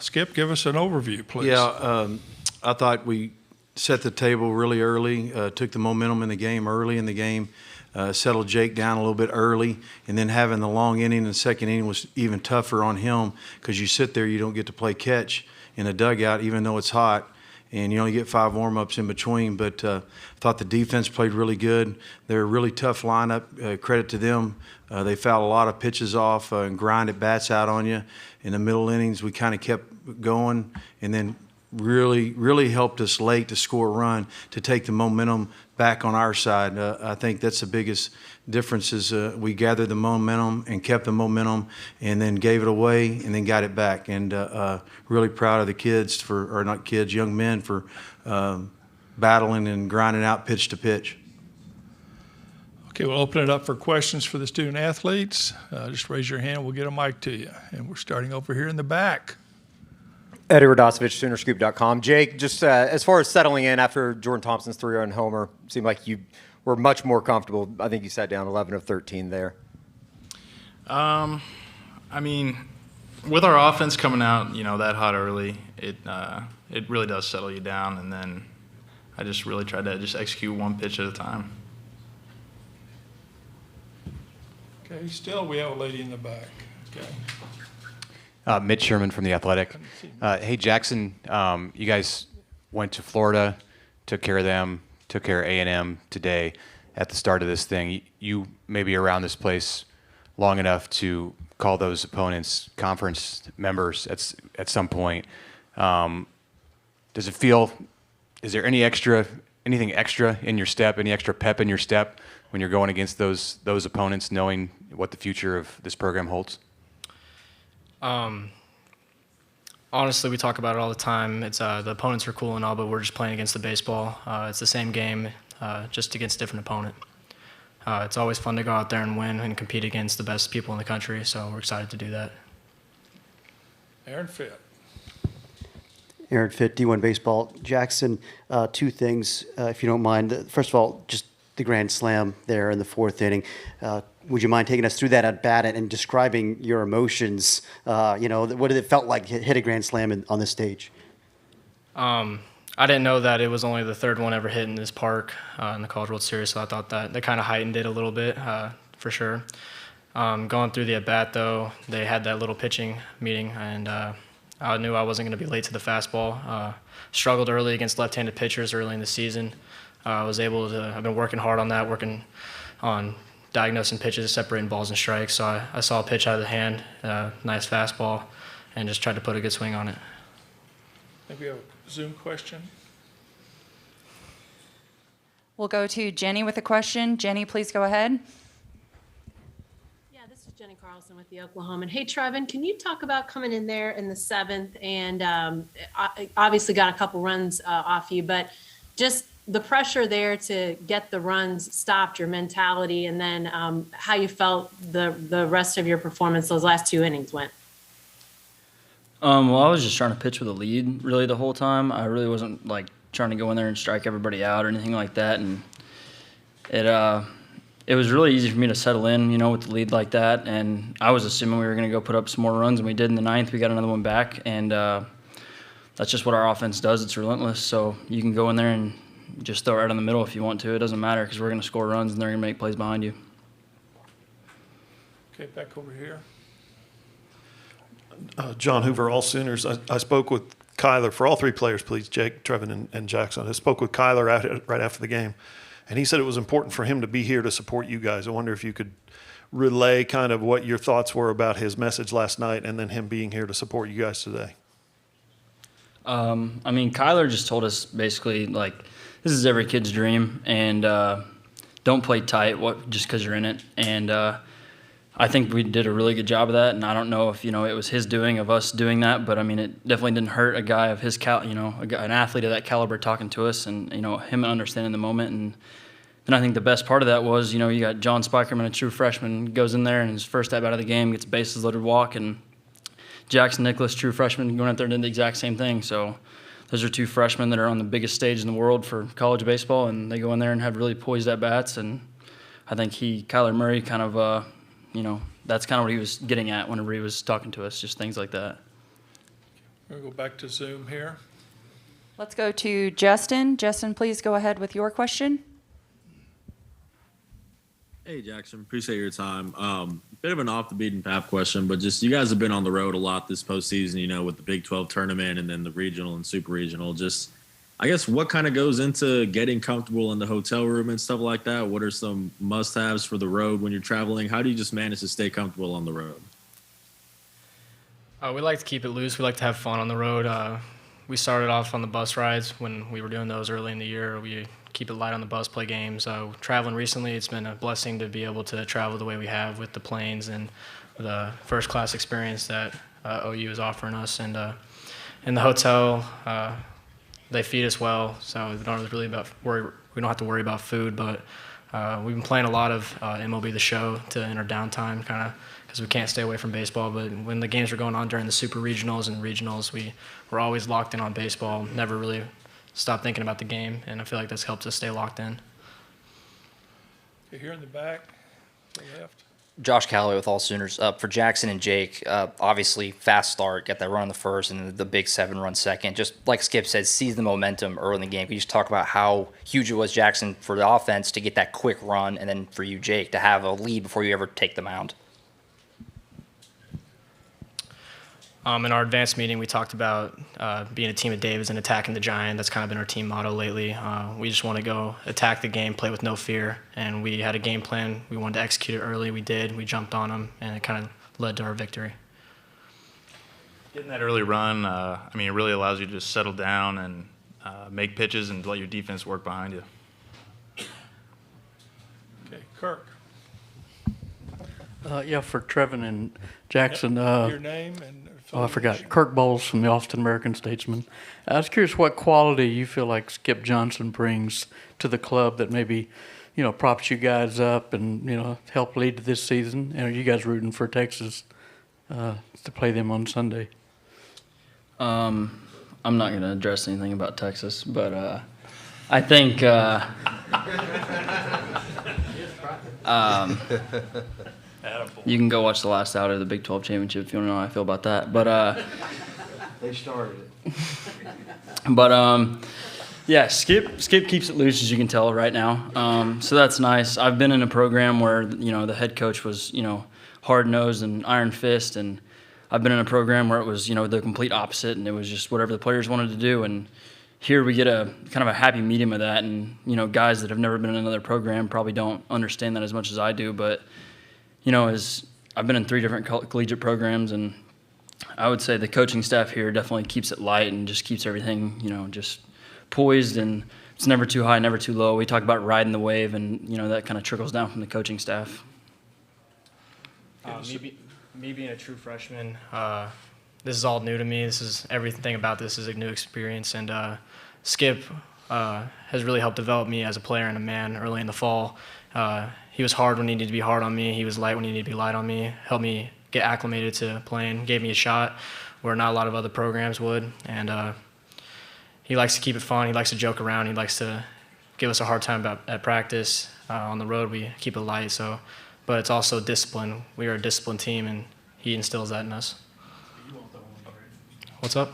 Skip, give us an overview, please. Yeah, I thought we set the table really early, took the momentum in the game early in the game, settled Jake down a little bit early, and then having the long inning in the second inning was even tougher on him because you sit there, you don't get to play catch in a dugout even though it's hot, and you only get 5 warm-ups in between. But I thought the defense played really good. They're a really tough lineup. Credit to them. They fouled a lot of pitches off and grinded bats out on you. In the middle innings, we kind of kept going, and then really helped us late to score a run to take the momentum back on our side. I think that's the biggest difference is we gathered the momentum and kept the momentum and then gave it away and then got it back. And really proud of the kids or not kids, young men for battling and grinding out pitch to pitch. Okay, we'll open it up for questions for the student athletes. Just raise your hand, we'll get a mic to you. And we're starting over here in the back. Eddie Radosevich, Soonerscoop.com. Jake, just as far as settling in after Jordan Thompson's 3-run homer, seemed like you were much more comfortable. I think you sat down 11 of 13 there. I mean, with our offense coming out, that hot early, it really does settle you down. And then I just really tried to just execute one pitch at a time. Okay, still we have a lady in the back. Okay. Mitch Sherman from The Athletic. Hey, Jackson, you guys went to Florida, took care of them, took care of A&M today at the start of this thing. You may be around this place long enough to call those opponents conference members at some point. Does it feel, is there anything extra in your step, any extra pep in your step when you're going against those opponents, knowing what the future of this program holds? Honestly, we talk about it all the time. It's the opponents are cool and all, but we're just playing against the baseball. It's the same game, just against a different opponent. It's always fun to go out there and win and compete against the best people in the country, so we're excited to do that. Aaron Fitt. Aaron Fitt, D1 Baseball. Jackson, 2 things, if you don't mind. First of all, just the grand slam there in the 4th inning. Would you mind taking us through that at bat and describing your emotions? What did it felt like hit a grand slam on this stage? I didn't know that it was only the 3rd one ever hit in this park in the College World Series, so I thought that kind of heightened it a little bit for sure. Going through the at bat though, they had that little pitching meeting, and I knew I wasn't going to be late to the fastball. Struggled early against left-handed pitchers early in the season. I've been working hard on that, working on diagnosing pitches, separating balls and strikes. So I saw a pitch out of the hand, nice fastball, and just tried to put a good swing on it. I think we have a Zoom question. We'll go to Jenny with a question. Jenny, please go ahead. Yeah, this is Jenny Carlson with the Oklahoman. Hey, Trevin, can you talk about coming in there in the 7th and obviously got a couple runs off you, but just the pressure there to get the runs stopped, your mentality, and then how you felt the rest of your performance those last 2 innings went? Well, I was just trying to pitch with a lead really the whole time. I really wasn't trying to go in there and strike everybody out or anything like that. And it was really easy for me to settle in, with the lead like that. And I was assuming we were going to go put up some more runs, and we did in the 9th. We got another one back, and that's just what our offense does. It's relentless. So you can go in there and just throw it right in the middle if you want to. It doesn't matter because we're going to score runs and they're going to make plays behind you. Okay, back over here. John Hoover, all Sooners. I spoke with Kyler, for all 3 players, please, Jake, Trevin, and Jackson. I spoke with Kyler right after the game, and he said it was important for him to be here to support you guys. I wonder if you could relay kind of what your thoughts were about his message last night and then him being here to support you guys today. Kyler just told us basically, this is every kid's dream, and don't play tight just because you're in it. And I think we did a really good job of that, and I don't know if, it was his doing of us doing that, but, it definitely didn't hurt a guy of his an athlete of that caliber talking to us and, him understanding the moment. And then I think the best part of that was, you got John Spikerman, a true freshman, goes in there and his first at-bat of the game gets a bases-loaded walk, and Jackson Nicholas, true freshman, going out there and did the exact same thing. So those are 2 freshmen that are on the biggest stage in the world for college baseball, and they go in there and have really poised at-bats. And I think Kyler Murray kind of, that's kind of what he was getting at whenever he was talking to us, just things like that. We'll go back to Zoom here. Let's go to Justin. Justin, please go ahead with your question. Hey, Jackson. Appreciate your time. Bit of an off the beaten path question, but just you guys have been on the road a lot this postseason, you know, with the Big 12 tournament and then the regional and super regional. Just, I guess, what kind of goes into getting comfortable in the hotel room and stuff like that? What are some must-haves for the road when you're traveling? How do you just manage to stay comfortable on the road? We like to keep it loose. We like to have fun on the road. We started off on the bus rides when we were doing those early in the year. We keep it light on the bus, play games. Traveling recently, it's been a blessing to be able to travel the way we have with the planes and the first-class experience that OU is offering us. And in the hotel, they feed us well, so we don't have to worry about food. But we've been playing a lot of MLB The Show in our downtime, kind of because we can't stay away from baseball. But when the games were going on during the super regionals and regionals, we were always locked in on baseball, never really stopped thinking about the game, and I feel like that's helped us stay locked in. Okay, here in the back, to the left. Josh Calloway with All Sooners. For Jackson and Jake, obviously fast start, got that run on the first and the big 7-run second. Just like Skip said, seize the momentum early in the game. Can you just talk about how huge it was, Jackson, for the offense to get that quick run, and then for you, Jake, to have a lead before you ever take the mound? In our advanced meeting, we talked about being a team of Davids and attacking the giant. That's kind of been our team motto lately. We just want to go attack the game, play with no fear, and we had a game plan. We wanted to execute it early. We did. We jumped on them, and it kind of led to our victory. Getting that early run, it really allows you to just settle down and make pitches and let your defense work behind you. Okay, Kirk. Yeah, for Trevin and Jackson. Your name and I forgot. Kirk Bowles from the Austin American-Statesman. I was curious what quality you feel like Skip Johnson brings to the club that maybe, props you guys up and, help lead to this season. And are you guys rooting for Texas to play them on Sunday? I'm not going to address anything about Texas, but I think you can go watch the last out of the Big 12 championship if you want to know how I feel about that. But They started it. but yeah, Skip keeps it loose, as you can tell right now. So that's nice. I've been in a program where the head coach was hard nosed and iron fist, and I've been in a program where it was the complete opposite, and it was just whatever the players wanted to do. And here we get a kind of a happy medium of that, and guys that have never been in another program probably don't understand that as much as I do, but. As I've been in 3 different collegiate programs, and I would say the coaching staff here definitely keeps it light and just keeps everything, just poised, and it's never too high, never too low. We talk about riding the wave, and, that kind of trickles down from the coaching staff. Me being a true freshman, this is all new to me. Everything about this is a new experience, and Skip has really helped develop me as a player and a man early in the fall. He was hard when he needed to be hard on me. He was light when he needed to be light on me. Helped me get acclimated to playing. Gave me a shot where not a lot of other programs would. And he likes to keep it fun. He likes to joke around. He likes to give us a hard time at practice. On the road, we keep it light. But it's also discipline. We are a disciplined team, and he instills that in us. What's up?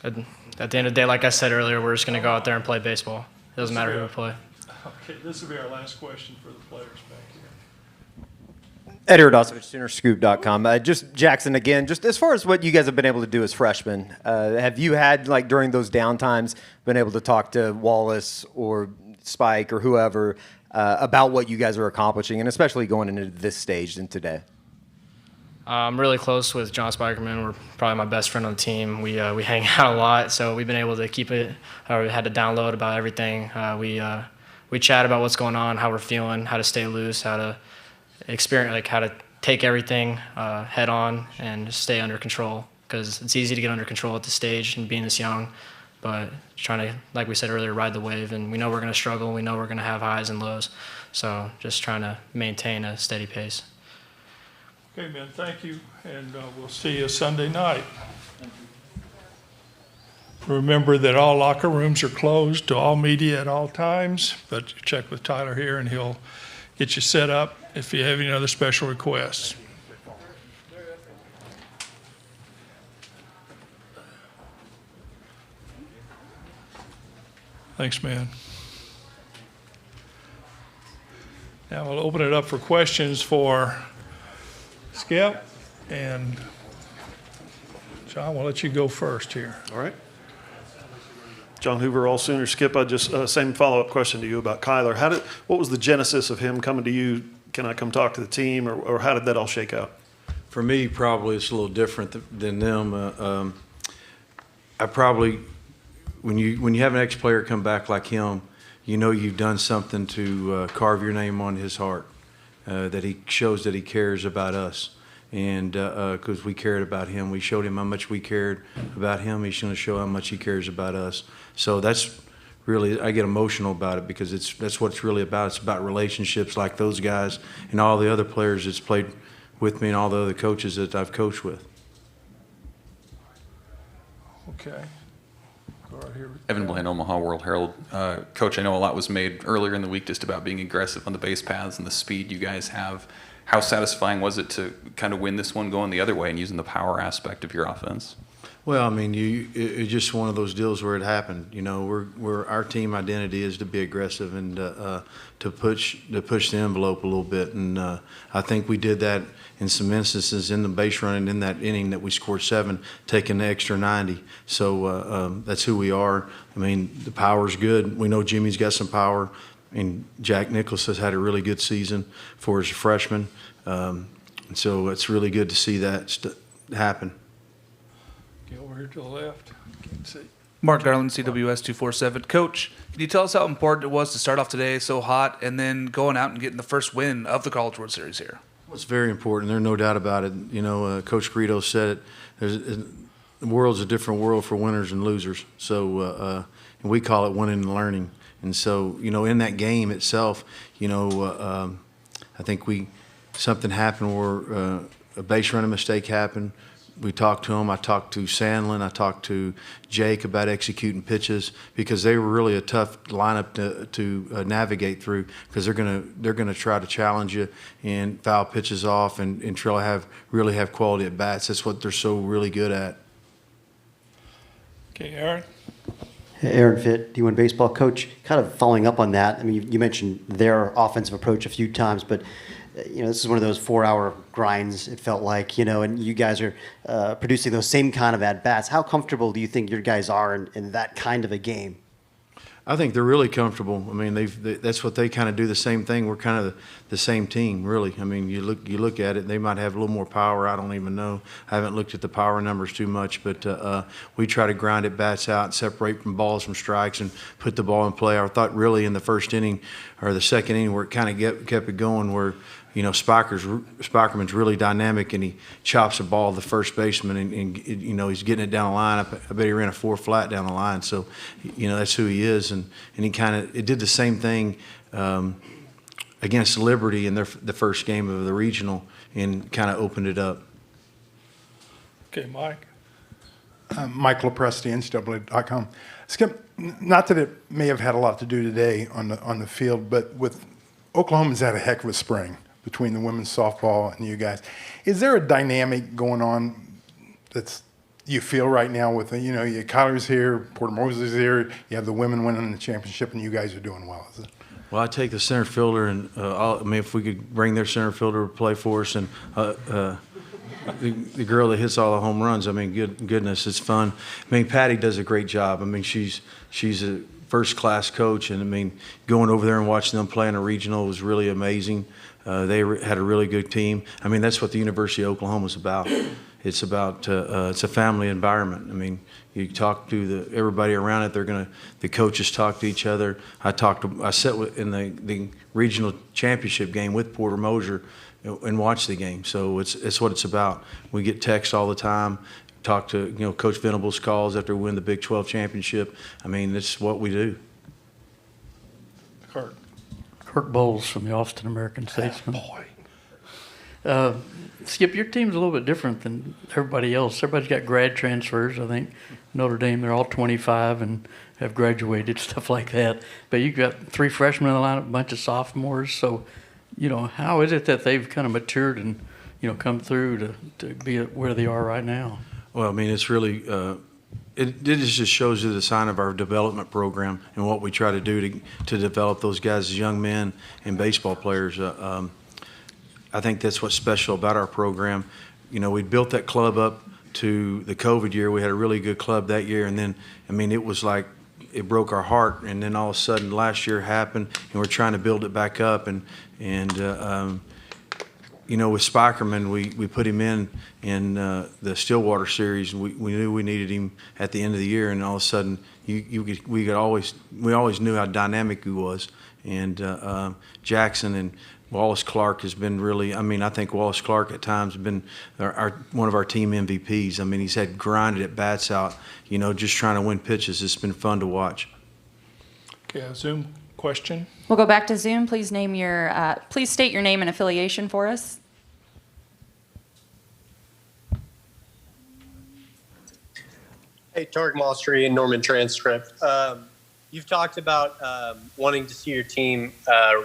At the end of the day, like I said earlier, we're just going to go out there and play baseball. It doesn't matter who we play. Okay, this will be our last question for the players back here. Eddie Radosevich, Soonerscoop.com. Just Jackson again. Just as far as what you guys have been able to do as freshmen, have you had during those downtimes been able to talk to Wallace or Spike or whoever about what you guys are accomplishing, and especially going into this stage and today? I'm really close with John Spikerman. We're probably my best friend on the team. We hang out a lot, so we've been able to keep it. We had to download about everything. We chat about what's going on, how we're feeling, how to stay loose, how to experience, how to take everything head on and stay under control. Because it's easy to get under control at this stage and being this young, but trying to, like we said earlier, ride the wave. And we know we're going to struggle. We know we're going to have highs and lows. So just trying to maintain a steady pace. Okay, man, thank you, and we'll see you Sunday night. Remember that all locker rooms are closed to all media at all times, but check with Tyler here, and he'll get you set up if you have any other special requests. Thanks, man. Now we'll open it up for questions for Skip, and John, we'll let you go first here. All right. John Hoover, All Sooners. Skip, I just same follow-up question to you about Kyler. What was the genesis of him coming to you? Can I come talk to the team, or how did that all shake out? For me, probably it's a little different than them. I probably, when you have an ex-player come back like him, you know you've done something to carve your name on his heart, that he shows that he cares about us. And because we cared about him, we showed him how much we cared about him. He's going to show how much he cares about us. So that's really, I get emotional about it because that's what it's really about. It's about relationships like those guys and all the other players that's played with me and all the other coaches that I've coached with. Okay. Go right here. Evan Blaine, Omaha World Herald. Coach, I know a lot was made earlier in the week just about being aggressive on the base paths and the speed you guys have. How satisfying was it to kind of win this one going the other way and using the power aspect of your offense? Well, I mean, it's just one of those deals where it happened. You know, our team identity is to be aggressive and to push the envelope a little bit, and I think we did that in some instances in the base running in that inning that we scored 7, taking the extra 90. So that's who we are. I mean, the power's good. We know Jimmy's got some power, and Jack Nicklaus has had a really good season for his freshman, and so it's really good to see that happen. Over here to the left. Can't see. Mark Garland, CWS 247. Coach, can you tell us how important it was to start off today so hot and then going out and getting the first win of the College World Series here? Well, it's very important. There's no doubt about it. You know, Coach Greedo said it. The world's a different world for winners and losers. So, and we call it winning and learning. And so, you know, in that game itself, you know, I think something happened where a base running mistake happened. We talked to him. I talked to Sandlin. I talked to Jake about executing pitches because they were really a tough lineup to navigate through because they're gonna try to challenge you and foul pitches off and try to really have quality at bats. That's what they're so really good at. Okay, Aaron. Aaron Fitt, D1 baseball coach. Kind of following up on that. I mean, you mentioned their offensive approach a few times, but you know, this is one of those 4-hour grinds, it felt like, you know, and you guys are producing those same kind of at-bats. How comfortable do you think your guys are in that kind of a game? I think they're really comfortable. I mean, that's what they kind of do, the same thing. We're kind of the same team, really. I mean, you look at it, they might have a little more power. I don't even know. I haven't looked at the power numbers too much, but we try to grind at bats out and separate from balls from strikes and put the ball in play. I thought really in the first inning or the second inning where it kind of kept it going where, you know, Spikerman's really dynamic, and he chops a ball to the first baseman, and you know, he's getting it down the line. I bet he ran a 4 flat down the line. So, you know, that's who he is, and he it did the same thing against Liberty in the first game of the regional, and kind of opened it up. Okay, Mike. Mike Lepresti, NCAA.com. Skip, not that it may have had a lot to do today on the field, but with Oklahoma's had a heck of a spring between the women's softball and you guys. Is there a dynamic going on that's you feel right now with, you know, Kyler's here, Porter Mosley's here, you have the women winning the championship, and you guys are doing well, is it? Well, I take the center fielder, and I mean, if we could bring their center fielder to play for us, and the girl that hits all the home runs, I mean, goodness, it's fun. I mean, Patty does a great job. I mean, she's a first-class coach, and I mean, going over there and watching them play in a regional was really amazing. They had a really good team. I mean, that's what the University of Oklahoma is about. It's about it's a family environment. I mean, you talk to everybody around it. The coaches talk to each other. I sat in the regional championship game with Porter Moser and watched the game. So it's what it's about. We get texts all the time. Talk to, you know, Coach Venable's calls after we win the Big 12 championship. I mean, it's what we do. Kirk Bowles from the Austin American-Statesman. Skip, your team's a little bit different than everybody else. Everybody's got grad transfers. I think Notre Dame, they're all 25 and have graduated, stuff like that. But you've got 3 freshmen in the lineup, a bunch of sophomores. So, you know, how is it that they've kind of matured and, you know, come through to be where they are right now? Well, I mean, it's really it just shows you the sign of our development program and what we try to do to develop those guys as young men and baseball players. I think that's what's special about our program. You know, we built that club up to the COVID year. We had a really good club that year, and then, I mean, it was like it broke our heart. And then all of a sudden, last year happened, and we're trying to build it back up. And you know, with Spikerman, we put him in the Stillwater series. We knew we needed him at the end of the year, and all of a sudden, we always knew how dynamic he was. And Jackson and Wallace Clark has been really. I mean, I think Wallace Clark at times has been one of our team MVPs. I mean, he's had grinded at bats out. You know, just trying to win pitches. It's been fun to watch. Okay, a Zoom question. We'll go back to Zoom. Please please state your name and affiliation for us. Hey, Tarek Mostry and Norman Transcript. You've talked about wanting to see your team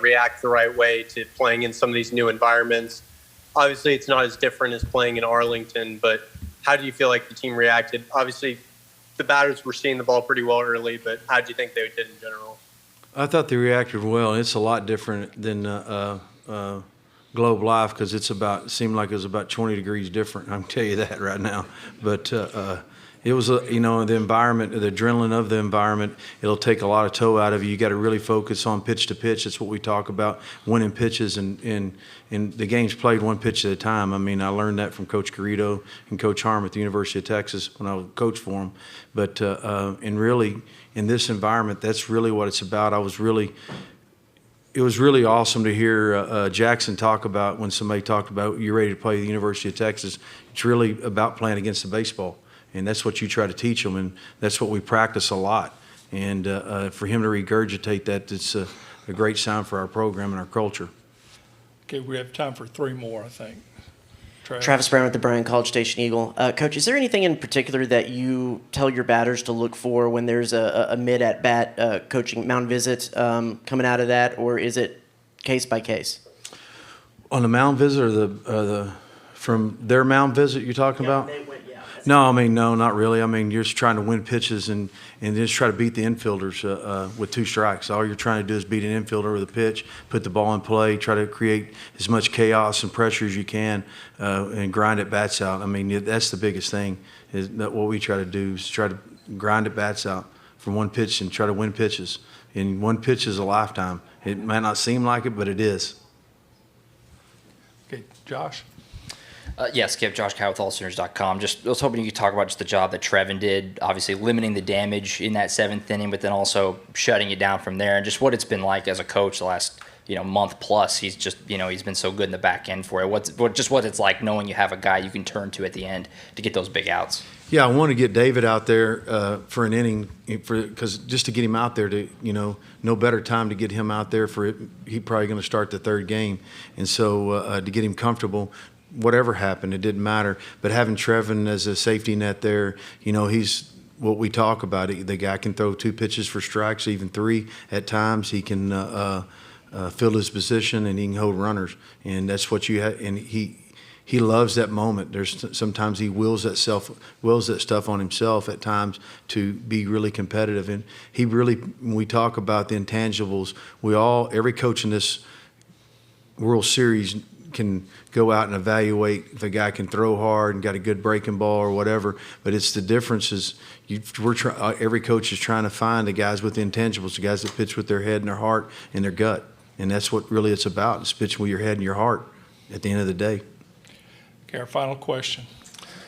react the right way to playing in some of these new environments. Obviously, it's not as different as playing in Arlington, but how do you feel like the team reacted? Obviously, the batters were seeing the ball pretty well early, but how do you think they did in general? I thought they reacted well. It's a lot different than Globe Life because it seemed like it was about 20 degrees different. I can tell you that right now. But it was, you know, the environment, the adrenaline of the environment, it'll take a lot of toe out of you. You got to really focus on pitch to pitch. That's what we talk about, winning pitches, and the game's played one pitch at a time. I mean, I learned that from Coach Garrido and Coach Harm at the University of Texas when I was coach for them. But and really, in this environment, that's really what it's about. It was really awesome to hear Jackson talk about when somebody talked about you're ready to play the University of Texas. It's really about playing against the baseball. And that's what you try to teach them, and that's what we practice a lot. And for him to regurgitate that, it's a great sign for our program and our culture. Okay, we have time for 3 more, I think. Travis Brown with the Bryan College Station Eagle. Coach, is there anything in particular that you tell your batters to look for when there's a mid-at-bat coaching mound visit coming out of that, or is it case by case? On the mound visit or from their mound visit you're talking about? No, I mean, no, not really. I mean, you're just trying to win pitches and just try to beat the infielders with 2 strikes. All you're trying to do is beat an infielder with a pitch, put the ball in play, try to create as much chaos and pressure as you can, and grind at bats out. I mean, that's the biggest thing. Is that what we try to do is try to grind at bats out from one pitch and try to win pitches. And one pitch is a lifetime. It might not seem like it, but it is. Okay, Josh. Yeah, Skip, Josh Cow with AllSooners.com. I was hoping you could talk about just the job that Trevin did, obviously limiting the damage in that 7th inning, but then also shutting it down from there, and just what it's been like as a coach the last month plus. He's just he's been so good in the back end for it. What it's like knowing you have a guy you can turn to at the end to get those big outs. Yeah, I want to get David out there for an inning because just to get him out there to no better time to get him out there for it. He's probably going to start the 3rd game, and so to get him comfortable. Whatever happened, it didn't matter. But having Trevin as a safety net there, he's what we talk about. The guy can throw 2 pitches for strikes, even 3 at times. He can fill his position and he can hold runners, and that's what you have. And he loves that moment. Sometimes he wills that stuff on himself at times to be really competitive. And he really, when we talk about the intangibles, every coach in this World Series can go out and evaluate if a guy can throw hard and got a good breaking ball or whatever. But it's the difference is every coach is trying to find the guys with the intangibles, the guys that pitch with their head and their heart and their gut. And that's what really it's about. It's pitching with your head and your heart at the end of the day. Okay, our final question.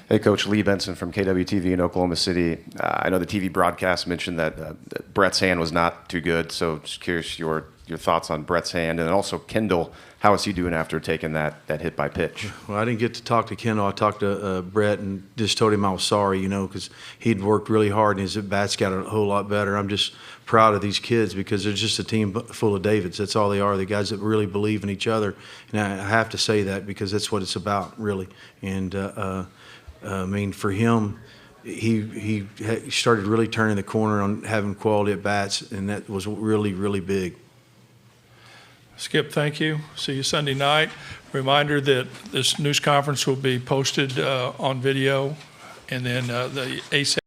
Hey, Coach, Lee Benson from KWTV in Oklahoma City. I know the TV broadcast mentioned that Brett's hand was not too good, so just curious your thoughts on Brett's hand. And then also Kendall, how is he doing after taking that hit by pitch? Well, I didn't get to talk to Kendall. I talked to Brett and just told him I was sorry, because he'd worked really hard and his at-bats got a whole lot better. I'm just proud of these kids because they're just a team full of Davids. That's all they are, the guys that really believe in each other. And I have to say that because that's what it's about, really. And, I mean, for him, he started really turning the corner on having quality at-bats, and that was really, really big. Skip, thank you. See you Sunday night. Reminder that this news conference will be posted on video, and then the ASAP